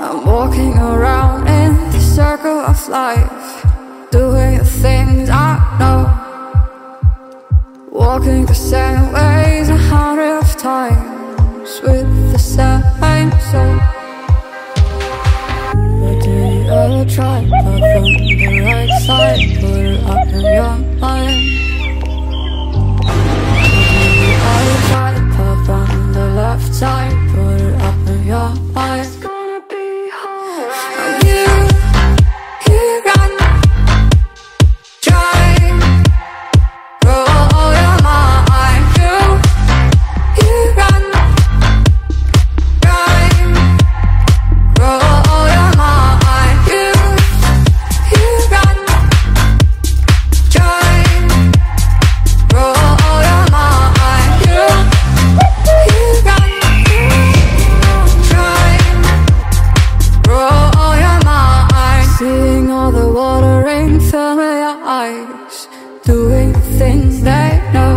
I'm walking around in the circle of life, doing the things I know, walking the same ways 100 times with the same soul. But do you ever try up on the right side, put it up in your mind? Do you ever try to pop on the left side, put it up in your mind? Doing the things they know,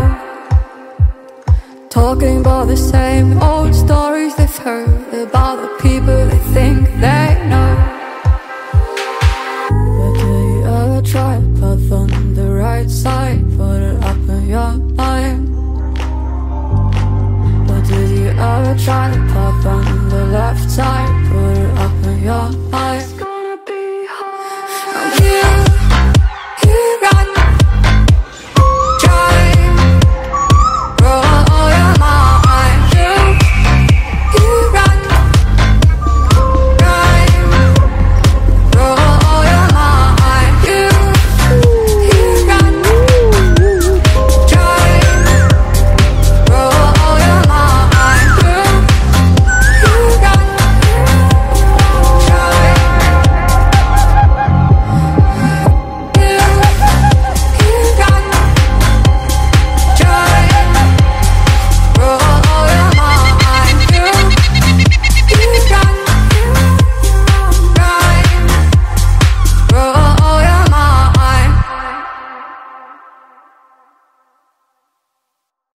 talking about the same old stories they've heard, about the people they think they know.